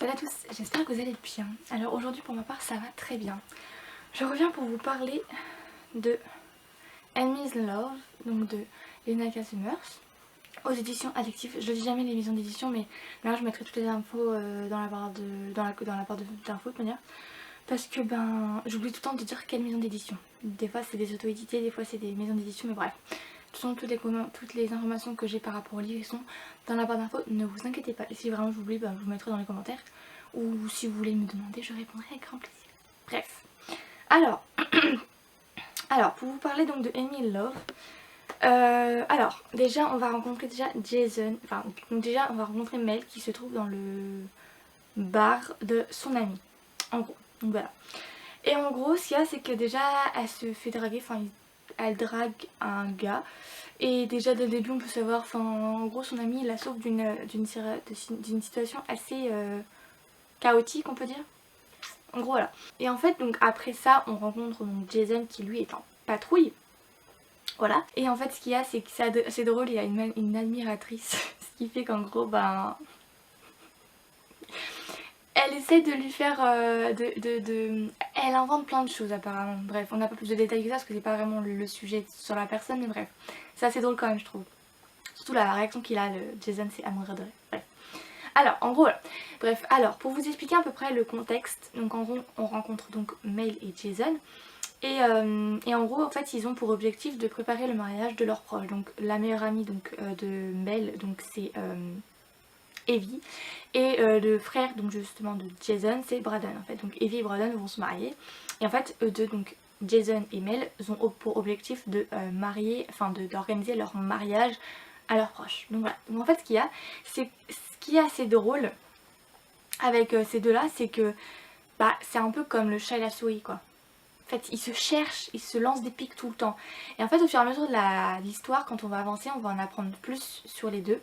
Salut à tous, j'espère que vous allez bien. Alors aujourd'hui pour ma part ça va très bien. Je reviens pour vous parler de Enemies Love, donc de Lena Summers, aux éditions Addictive. Je ne dis jamais les maisons d'édition, mais là je mettrai toutes les infos dans la barre d'infos de manière. Parce que j'oublie tout le temps de dire quelle maison d'édition. Des fois c'est des auto-édités, des fois c'est des maisons d'édition, mais bref. Toutes les informations que j'ai par rapport au livre sont dans la barre d'infos, ne vous inquiétez pas. Et si vraiment j'oublie, je vous mettrai dans les commentaires. Ou si vous voulez me demander, je répondrai avec grand plaisir. Bref. Alors pour vous parler donc de Amy Love. Alors déjà on va rencontrer Jason. Enfin donc déjà on va rencontrer Mel qui se trouve dans le bar de son ami. En gros. Donc voilà. Et en gros ce qu'il y a c'est que déjà elle se fait draguer. Enfin elle drague un gars. Et déjà dès le début on peut savoir, en gros son ami la sauve d'une situation assez chaotique on peut dire. En gros voilà. Et en fait donc après ça on rencontre donc Jason qui lui est en patrouille. Voilà. Et en fait ce qu'il y a c'est que c'est assez drôle, il y a une admiratrice. Ce qui fait qu'en gros elle essaie de lui faire elle invente plein de choses apparemment. Bref, on n'a pas plus de détails que ça parce que c'est pas vraiment le sujet sur la personne, mais bref. C'est assez drôle quand même je trouve. Surtout la réaction qu'il a, Jason, c'est à mourir de rire. Bref. Alors en gros voilà. Bref, alors pour vous expliquer à peu près le contexte, donc en gros on rencontre donc Mel et Jason. Et en gros en fait ils ont pour objectif de préparer le mariage de leurs proches. Donc la meilleure amie de Mel, donc c'est Evie, et le frère donc justement de Jason c'est Braden en fait. Donc Evie et Braden vont se marier et en fait eux deux, donc Jason et Mel, ont pour objectif de d'organiser leur mariage à leurs proches. Donc voilà. Donc en fait ce qu'il y a, c'est ce qui est assez drôle avec ces deux là, c'est que c'est un peu comme le chat et la souris quoi. En fait ils se cherchent, ils se lancent des pics tout le temps. Et en fait au fur et à mesure de l'histoire, quand on va avancer, on va en apprendre plus sur les deux.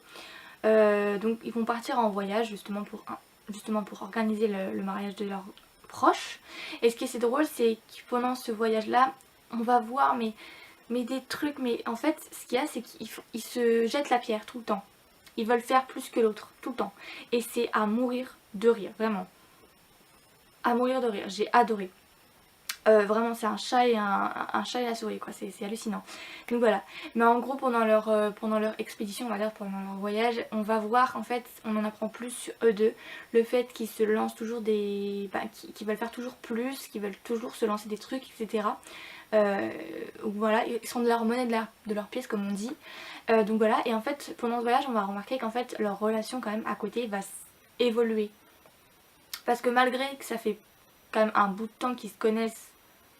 Donc ils vont partir en voyage justement pour organiser le mariage de leurs proches. Et ce qui est assez drôle c'est que pendant ce voyage là on va voir mais des trucs, mais en fait ce qu'il y a c'est qu'ils se jettent la pierre tout le temps. Ils veulent faire plus que l'autre tout le temps. Et c'est à mourir de rire, vraiment. À mourir de rire, j'ai adoré. Vraiment c'est un chat et la souris quoi, c'est hallucinant. Donc voilà. Mais en gros pendant leur expédition, on va dire pendant leur voyage, on va voir en fait, on en apprend plus sur eux deux. Le fait qu'ils se lancent toujours qu'ils veulent faire toujours plus, qu'ils veulent toujours se lancer des trucs, etc. Voilà, ils sont de leur monnaie de leur pièce comme on dit. Donc voilà, et en fait pendant ce voyage on va remarquer qu'en fait leur relation quand même à côté va évoluer. Parce que malgré que ça fait quand même un bout de temps qu'ils se connaissent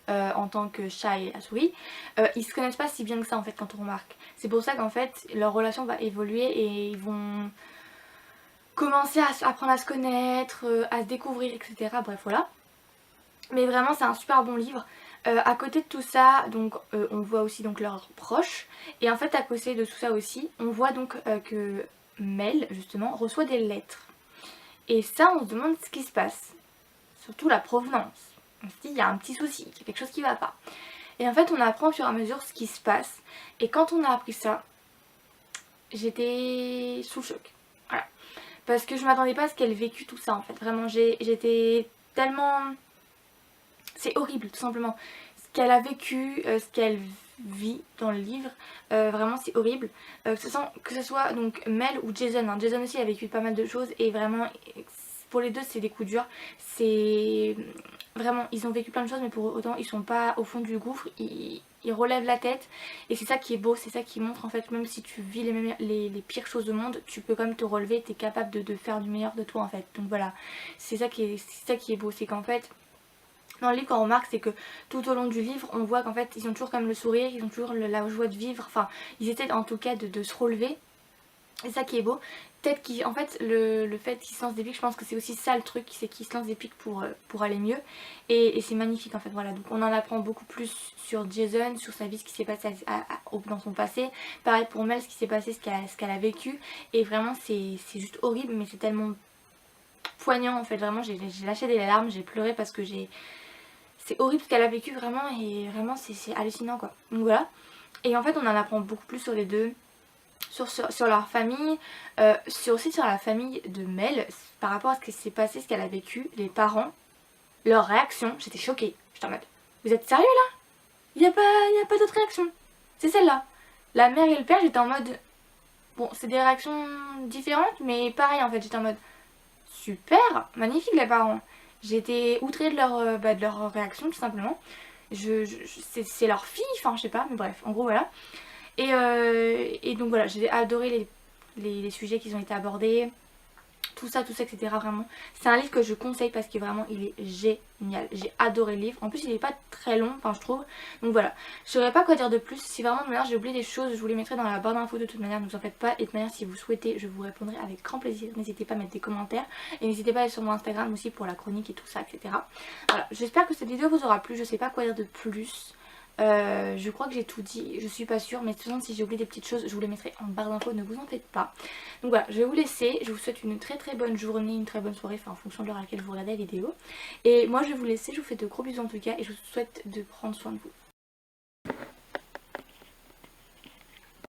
en tant que chat et la souris, ils se connaissent pas si bien que ça en fait quand on remarque. C'est pour ça qu'en fait leur relation va évoluer et ils vont commencer à apprendre à se connaître, à se découvrir, etc. Bref voilà. Mais vraiment c'est un super bon livre. À côté de tout ça, donc on voit aussi donc leurs proches. Et en fait à côté de tout ça aussi, on voit donc que Mel justement reçoit des lettres. Et ça on se demande ce qui se passe. Surtout la provenance. On se dit il y a un petit souci, il y a quelque chose qui va pas. Et en fait on apprend au fur et à mesure ce qui se passe. Et quand on a appris ça, j'étais sous le choc. Voilà. Parce que je m'attendais pas à ce qu'elle vécu tout ça en fait. Vraiment j'étais tellement... C'est horrible tout simplement. Ce qu'elle a vécu, ce qu'elle vit dans le livre, vraiment c'est horrible. Que ce soit donc Mel ou Jason. Hein. Jason aussi a vécu pas mal de choses et vraiment pour les deux c'est des coups durs. C'est... Vraiment, ils ont vécu plein de choses mais pour autant ils sont pas au fond du gouffre, ils relèvent la tête et c'est ça qui est beau, c'est ça qui montre en fait même si tu vis les pires choses au monde, tu peux quand même te relever, tu es capable de faire du meilleur de toi en fait. Donc voilà, c'est ça qui est beau, c'est qu'en fait dans le livre quand on remarque c'est que tout au long du livre on voit qu'en fait ils ont toujours comme le sourire, ils ont toujours la joie de vivre, enfin ils essaient en tout cas de se relever. C'est ça qui est beau. Peut-être qu'en fait le fait qu'ils se lancent des pics, je pense que c'est aussi ça le truc, c'est qu'ils se lancent des pics pour aller mieux. Et c'est magnifique en fait, voilà. Donc on en apprend beaucoup plus sur Jason, sur sa vie, ce qui s'est passé dans son passé. Pareil pour Mel, ce qui s'est passé, ce qu'elle a vécu. Et vraiment c'est juste horrible mais c'est tellement poignant en fait, vraiment j'ai lâché des larmes, j'ai pleuré parce que c'est horrible ce qu'elle a vécu vraiment et vraiment c'est hallucinant quoi. Donc voilà. Et en fait on en apprend beaucoup plus sur les deux. sur leur famille, aussi sur la famille de Mel, par rapport à ce qui s'est passé, ce qu'elle a vécu, les parents, leur réaction, j'étais choquée. J'étais en mode, vous êtes sérieux là? Y a pas d'autre réaction. C'est celle-là. La mère et le père, j'étais en mode, bon, c'est des réactions différentes, mais pareil en fait, j'étais en mode, super, magnifique les parents. J'étais outrée de leur réaction tout simplement. C'est leur fille, enfin je sais pas, mais bref, en gros voilà. Et donc voilà, j'ai adoré les sujets qui ont été abordés, tout ça, etc. Vraiment, c'est un livre que je conseille parce que vraiment il est génial. J'ai adoré le livre. En plus, il est pas très long, enfin je trouve. Donc voilà, je saurais pas quoi dire de plus. Si vraiment de manière j'ai oublié des choses, je vous les mettrai dans la barre d'infos de toute manière. Ne vous en faites pas. Et de manière, si vous souhaitez, je vous répondrai avec grand plaisir. N'hésitez pas à mettre des commentaires et n'hésitez pas à aller sur mon Instagram aussi pour la chronique et tout ça, etc. Voilà, j'espère que cette vidéo vous aura plu. Je sais pas quoi dire de plus. Je crois que j'ai tout dit, je suis pas sûre, mais de toute façon si j'ai oublié des petites choses je vous les mettrai en barre d'infos, ne vous en faites pas. Donc voilà, je vais vous laisser, je vous souhaite une très bonne journée, une très bonne soirée, enfin en fonction de l'heure à laquelle vous regardez la vidéo. Et moi je vais vous laisser, je vous fais de gros bisous en tout cas et je vous souhaite de prendre soin de vous.